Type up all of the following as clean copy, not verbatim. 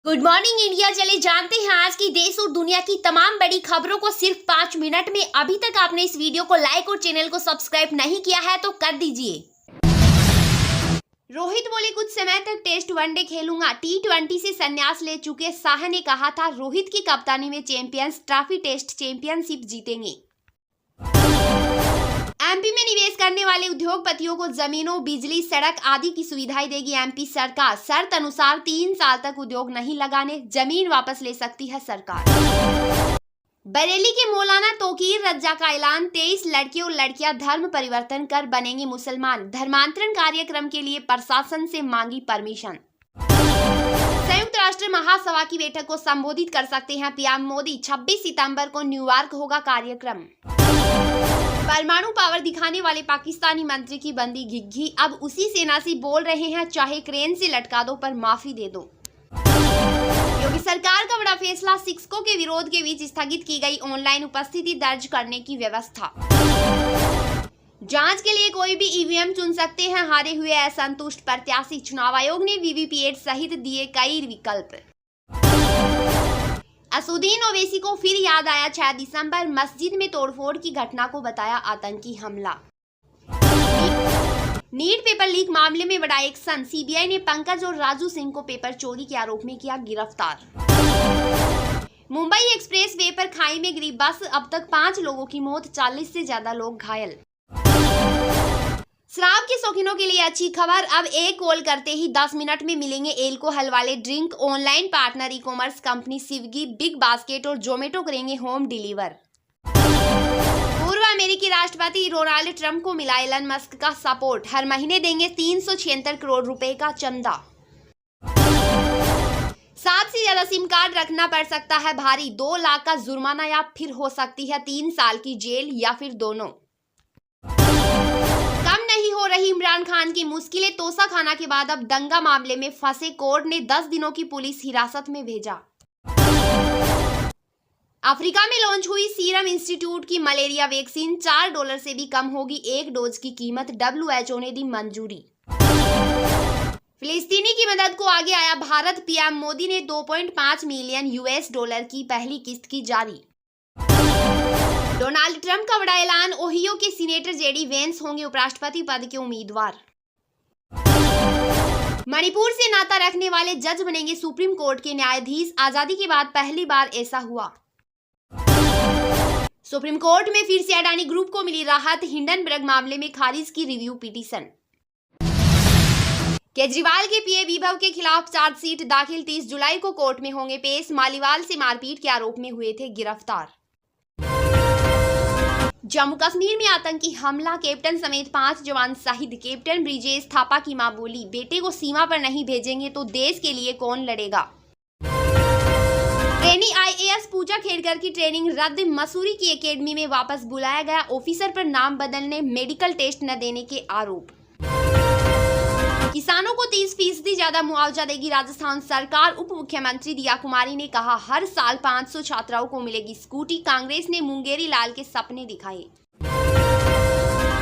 Good morning India. चले जानते हैं आज की देश और दुनिया की तमाम बड़ी खबरों को सिर्फ 5 मिनट में। अभी तक आपने इस वीडियो को लाइक और चैनल को सब्सक्राइब नहीं किया है तो कर दीजिए। रोहित बोले कुछ समय तक टेस्ट वनडे खेलूंगा। T20 से संन्यास ले चुके शाह ने कहा था रोहित की कप्तानी में चैंपियंस ट्रॉफी टेस्ट चैंपियनशिप जीतेंगे। एमपी में निवेश करने वाले उद्योगपतियों को जमीनों, बिजली, सड़क आदि की सुविधाएं देगी एमपी सरकार। शर्त अनुसार 3 साल तक उद्योग नहीं लगाने, जमीन वापस ले सकती है सरकार। बरेली के मौलाना तोकीर रज्जा का ऐलान, 23 लड़के और लड़कियां धर्म परिवर्तन कर बनेंगे मुसलमान। धर्मांतरण कार्यक्रम के लिए प्रशासन से मांगी परमिशन। संयुक्त राष्ट्र महासभा की बैठक को संबोधित कर सकते हैं पीएम मोदी। 26 सितंबर को न्यूयॉर्क होगा कार्यक्रम। परमाणु पावर दिखाने वाले पाकिस्तानी मंत्री की बंदी घिघी, अब उसी सेना से बोल रहे हैं चाहे क्रेन से लटका दो पर माफी दे दो। योगी सरकार का बड़ा फैसला, शिक्षकों के विरोध के बीच स्थगित की गई ऑनलाइन उपस्थिति दर्ज करने की व्यवस्था। जांच के लिए कोई भी ईवीएम चुन सकते हैं हारे हुए असंतुष्ट प्रत्याशी। चुनाव आयोग ने वीवीपैट सहित दिए कई विकल्प। असुद्दीन ओवैसी को फिर याद आया 6 दिसंबर, मस्जिद में तोड़फोड़ की घटना को बताया आतंकी हमला। नीट पेपर लीक मामले में बड़ा एक्शन, सीबीआई ने पंकज और राजू सिंह को पेपर चोरी के आरोप में किया गिरफ्तार। मुंबई एक्सप्रेस वे पर खाई में गिरी बस, अब तक 5 लोगों की मौत, 40 से ज्यादा लोग घायल। शराब के शौकीनों के लिए अच्छी खबर, अब एक कॉल करते ही 10 मिनट में मिलेंगे एल्कोहल वाले drink. Online partner e commerce company Swiggy, big basket और जोमेटो करेंगे होम डिलीवर। पूर्व अमेरिकी राष्ट्रपति डोनाल्ड ट्रंप को मिला एलन मस्क का सपोर्ट, हर महीने देंगे 376 करोड़ रुपए का चंदा। 7 से ज्यादा सिम कार्ड रखना पड़ सकता है भारी, 2 लाख का जुर्माना या फिर हो सकती है 3 साल की जेल या फिर दोनों। नहीं हो रही इमरान खान की मुश्किलें, तोसा खाना के बाद अब दंगा मामले में फंसे, कोर्ट ने 10 दिनों की पुलिस हिरासत में भेजा। अफ्रीका में लॉन्च हुई सीरम इंस्टीट्यूट की मलेरिया वैक्सीन, $4 से भी कम होगी एक डोज की कीमत, WHO ने दी मंजूरी। फिलिस्तीनी की मदद को आगे आया भारत, पीएम मोदी ने $2.5 मिलियन की पहली किस्त की जारी। डोनाल्ड ट्रंप का बड़ा ऐलान, ओहियो के सीनेटर जेडी वेंस होंगे उपराष्ट्रपति पद के उम्मीदवार। मणिपुर से नाता रखने वाले जज बनेंगे सुप्रीम कोर्ट के न्यायाधीश, आजादी के बाद पहली बार ऐसा हुआ। सुप्रीम कोर्ट में फिर से अडानी ग्रुप को मिली राहत, हिंडनबर्ग मामले में खारिज की रिव्यू पिटीशन। केजरीवाल के पीए विभव के खिलाफ चार्जशीट दाखिल, 30 जुलाई को कोर्ट में होंगे पेश। मालीवाल से मारपीट के आरोप में हुए थे गिरफ्तार। जम्मू कश्मीर में आतंकी हमला, कैप्टन समेत 5 जवान शहीद। कैप्टन ब्रिजेश थापा की मां बोली, बेटे को सीमा पर नहीं भेजेंगे तो देश के लिए कौन लड़ेगा। ट्रेनी IAS पूजा खेड़कर की ट्रेनिंग रद्द, मसूरी की एकेडमी में वापस बुलाया गया। ऑफिसर पर नाम बदलने, मेडिकल टेस्ट न देने के आरोप। किसानों को 30% ज्यादा मुआवजा देगी राजस्थान सरकार। उप मुख्यमंत्री दिया कुमारी ने कहा हर साल 500 छात्राओं को मिलेगी स्कूटी। कांग्रेस ने मुंगेरी लाल के सपने दिखाए।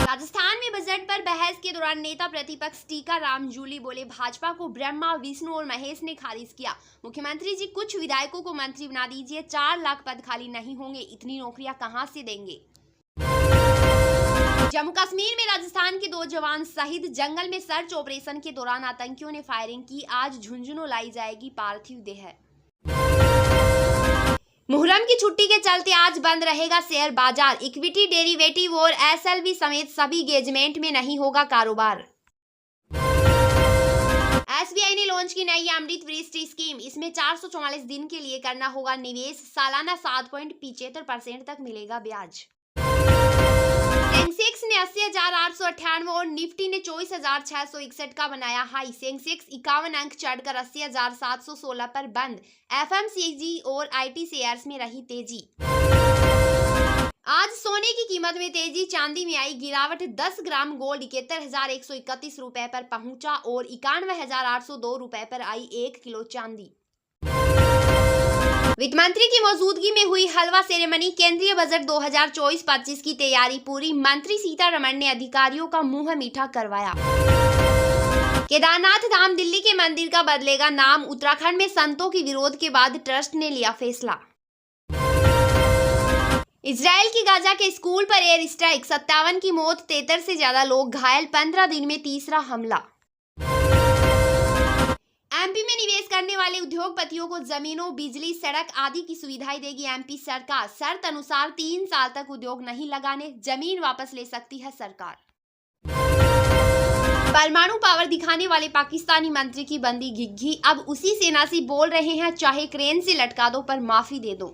राजस्थान में बजट पर बहस के दौरान नेता प्रतिपक्ष टीकाराम जूली बोले भाजपा को ब्रह्मा, विष्णु और महेश ने खारिज किया। मुख्यमंत्री जी कुछ विधायकों को मंत्री बना दीजिए, 4 लाख पद खाली नहीं होंगे, इतनी नौकरियां कहां से देंगे। जम्मू कश्मीर में राजस्थान के 2 जवान शहीद, जंगल में सर्च ऑपरेशन के दौरान आतंकियों ने फायरिंग की। आज झुंझुनू लाई जाएगी पार्थिव देह। मुहर्रम की छुट्टी के चलते आज बंद रहेगा शेयर बाजार, इक्विटी, डेरिवेटिव और SLV समेत सभी गेजमेंट में नहीं होगा कारोबार। SBI ने लॉन्च की नई अमृत वृष्टि स्कीम, इसमें 444 दिन के लिए करना होगा निवेश, सालाना 7.75% तक मिलेगा ब्याज। सेंसेक्स ने 80,898 और निफ्टी ने 24,661 का बनाया हाई। सेंसेक्स 51 अंक चढ़कर 80,716 पर बंद। FMCG और IT शेयर्स में रही तेजी। आज सोने की कीमत में तेजी, चांदी में आई गिरावट, 10 ग्राम गोल्ड 71,131 रुपए पर पहुंचा और 91,802 रुपए पर आई 1 किलो चांदी। वित्त मंत्री की मौजूदगी में हुई हलवा सेरेमनी, केंद्रीय बजट 2024-25 की तैयारी पूरी। मंत्री सीतारमण ने अधिकारियों का मुंह मीठा करवाया। केदारनाथ धाम दिल्ली के मंदिर का बदलेगा नाम, उत्तराखंड में संतों के विरोध के बाद ट्रस्ट ने लिया फैसला। इजराइल की गाजा के स्कूल पर एयर स्ट्राइक, 57 की मौत, 73 से ज्यादा लोग घायल, 15 दिन में तीसरा हमला। एमपी में निवेश करने वाले उद्योगपतियों को जमीनों, बिजली, सड़क आदि की सुविधाएं देगी एमपी सरकार। शर्त अनुसार 3 साल तक उद्योग नहीं लगाने, जमीन वापस ले सकती है सरकार। परमाणु पावर दिखाने वाले पाकिस्तानी मंत्री की बंदी घिघी, अब उसी सेना से बोल रहे हैं, चाहे क्रेन से लटका दो पर माफी दे दो।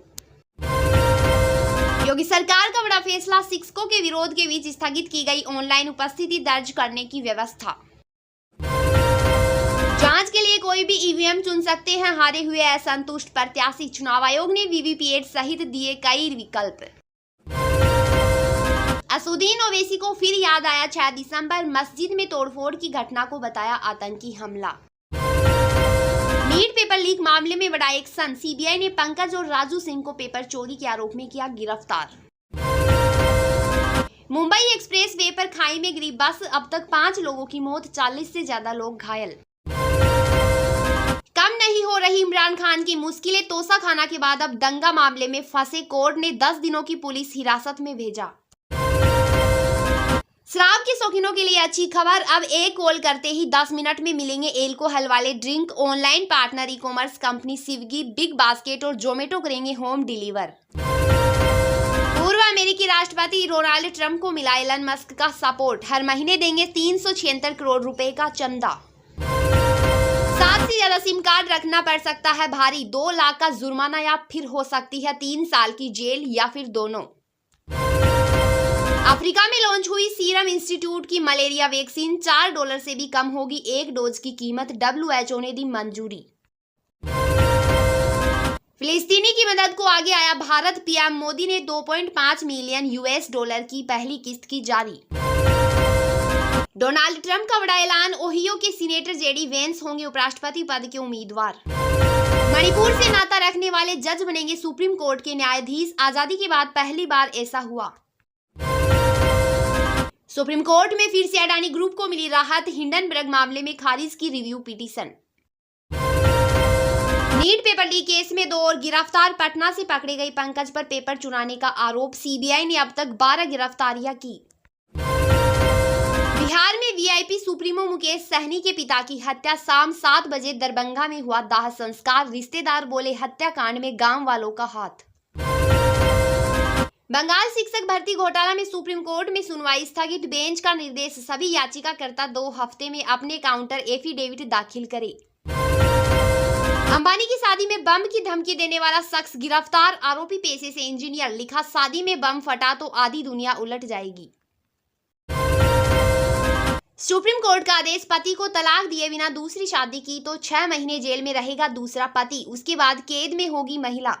योगी सरकार का बड़ा फैसला, शिक्षकों के विरोध के बीच स्थगित की गई ऑनलाइन उपस्थिति दर्ज करने की व्यवस्था। जांच के लिए कोई भी ईवीएम चुन सकते हैं हारे हुए असंतुष्ट प्रत्याशी, चुनाव आयोग ने वीवीपैट सहित दिए कई विकल्प। असुद्दीन ओवैसी को फिर याद आया 6 दिसंबर, मस्जिद में तोड़फोड़ की घटना को बताया आतंकी हमला। नीट पेपर लीक मामले में बड़ा एक्शन, सीबीआई ने पंकज और राजू सिंह को पेपर चोरी के आरोप में किया गिरफ्तार। मुंबई एक्सप्रेस वे पर खाई में गिरी बस, अब तक 5 लोगों की मौत, 40 से ज्यादा लोग घायल। कम नहीं हो रही इमरान खान की मुश्किलें, तोशाखाना के बाद अब दंगा मामले में फंसे, कोर्ट ने 10 दिनों की पुलिस हिरासत में भेजा। शराब के शौकीनों के लिए अच्छी खबर, अब एक कॉल करते ही 10 मिनट में मिलेंगे एल्कोहल वाले drink. Online partner e commerce company Swiggy, big basket और जोमेटो करेंगे होम डिलीवर। पूर्व अमेरिकी राष्ट्रपति डोनाल्ड ट्रंप को मिला एलन मस्क का सपोर्ट, हर महीने देंगे 376 करोड़ रुपए का चंदा। 7 से ज्यादा सिम कार्ड रखना पड़ सकता है भारी, 2 लाख का जुर्माना या फिर हो सकती है 3 साल की जेल या फिर दोनों। अफ्रीका में लॉन्च हुई सीरम इंस्टीट्यूट की मलेरिया वैक्सीन, $4 से भी कम होगी एक डोज की कीमत, WHO ने दी मंजूरी। फिलिस्तीनी की मदद को आगे आया भारत, पीएम मोदी ने 2.5 मिलियन $US की पहली किस्त की जारी। डोनाल्ड ट्रंप का बड़ा ऐलान, ओहियो के सीनेटर जेडी वेंस होंगे उपराष्ट्रपति पद के उम्मीदवार। मणिपुर से नाता रखने वाले जज बनेंगे सुप्रीम कोर्ट के न्यायाधीश, आजादी के बाद पहली बार ऐसा हुआ। सुप्रीम कोर्ट में फिर से अडानी ग्रुप को मिली राहत, हिंडनबर्ग मामले में खारिज की review petition. NEET paper leak case में 2 और गिरफ्तार, पटना से पकड़े गई पंकज पर पेपर चुराने का आरोप, सीबीआई ने अब तक 12 गिरफ्तारियां की। बिहार में वीआईपी सुप्रीमो मुकेश सहनी के पिता की हत्या, शाम 7 बजे दरभंगा में हुआ दाह संस्कार, रिश्तेदार बोले हत्याकांड में गांव वालों का हाथ। बंगाल शिक्षक भर्ती घोटाला में सुप्रीम कोर्ट में सुनवाई स्थगित, बेंच का निर्देश, सभी याचिकाकर्ता 2 हफ्ते में अपने काउंटर एफिडेविट दाखिल करे। अंबानी की शादी में बम की धमकी देने वाला शख्स गिरफ्तार, आरोपी पेशे से इंजीनियर, लिखा शादी में बम फटा तो आधी दुनिया उलट जाएगी। सुप्रीम कोर्ट का आदेश, पति को तलाक दिए बिना दूसरी शादी की तो 6 महीने जेल में रहेगा दूसरा पति, उसके बाद कैद में होगी महिला।